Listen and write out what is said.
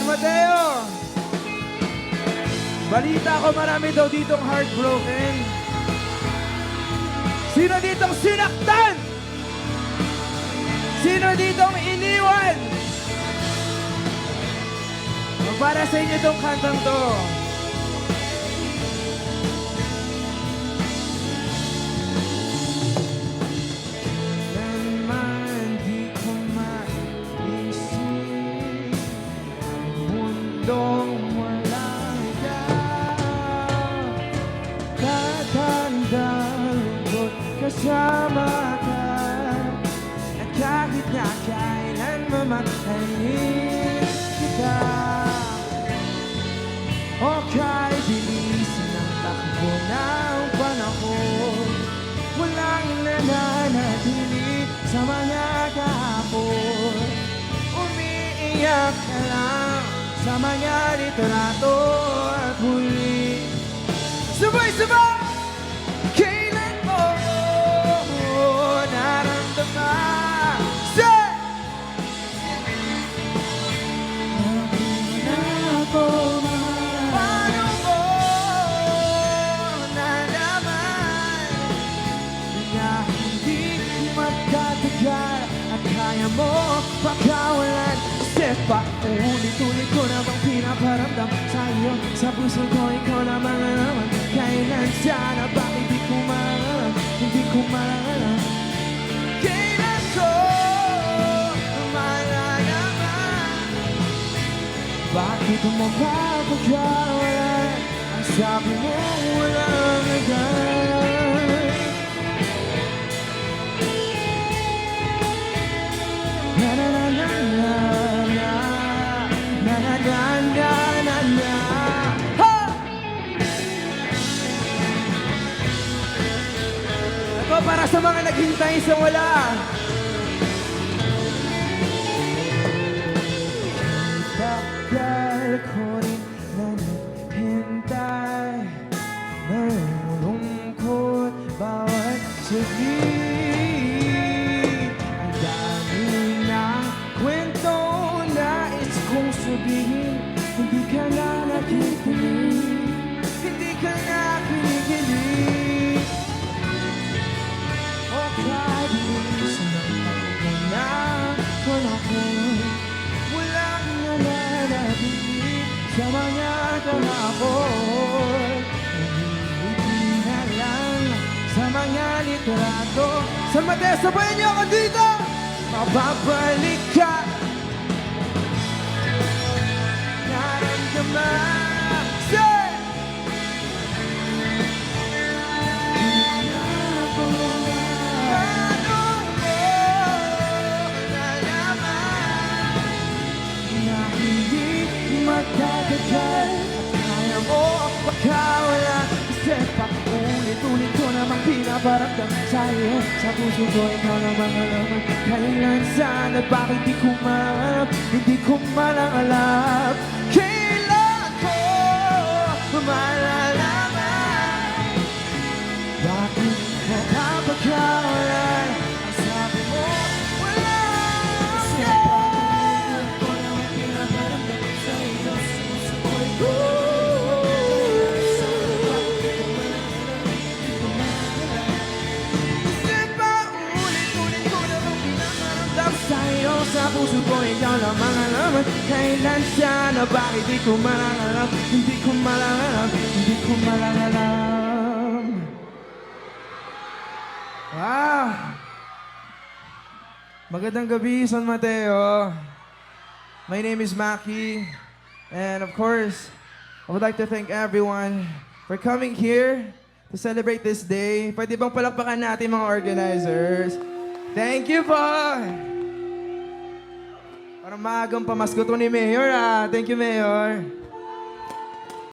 Mateo! Balita ko marami daw ditong heartbroken. Sino ditong sinaktan? Sino ditong iniwan? Para sa inyo itong kantang to. Kailanman di ko maisip mundong walang ikaw. Katanda-lungkot kasama ka, at kahit na kailan mamahalin kita. O kahit bilisan ang takbo ng panahon, walang nananatili sa mga kahapon. Umiiyak ka lang sa mga litrato at huli. Sabay-sabay! Kailan mo naramdaman? Say! Na ako paano mo nalaman na hindi magtatagal at kaya mo pagkawalan? Step back, ulit-ulit ko na bang pinaparamdam sa'yo. Sa puso ko ikaw lamang naman. Kailan sana, bakit di ko malaman? Hindi ko malaman. Kailan ko malalaman? Bakit mo mapagkawalan? Ang sabi mo walang agad. Na-na-na-na-na, na-na-na-na-na-na. Ha! Ito para sa mga naghintay sa wala. Tagal ko rin na naghintay, nalulungkot bawat saglit. Ang dami ng kwento nais kong sabihin, hindi ka na nakikinig, hindi ka na kinikinig. O kahit bilisan ang takbo ng panahon, walang nananatili sa mga kahapon. Hindi na lang sa mga litrato. San Mateo, sabayan niyo ako dito! Mababalik ka, naramdaman. Say! Paano mo nalaman na hindi magtatagal at kaya mo ang pagkawalan? Step back, ulit-ulit ko namang pinaparamdam sa'yo. Sa puso ko ikaw namang alaman. Kailan sana, bakit di ko malam? Hindi ko malang alam. Kailan ko malalaman? Bakit napapagkawalan? Ang sabi mo, wala. Step back, ulit ko namang pinaparamdam sa'yo. Sa puso ko ikaw. Sa puso ko ikaw lamang alaman. Kailan sana, bakit di ko malang alam? Hindi ko malang alam, hindi ko malang alam. Wow! Magandang gabi, San Mateo. My name is Maki. And of course, I would like to thank everyone for coming here to celebrate this day. Pwede bang palakpakan natin mga organizers? Thank you po! Parang maagang pamasko to ni Mayor, ah. Thank you, Mayor.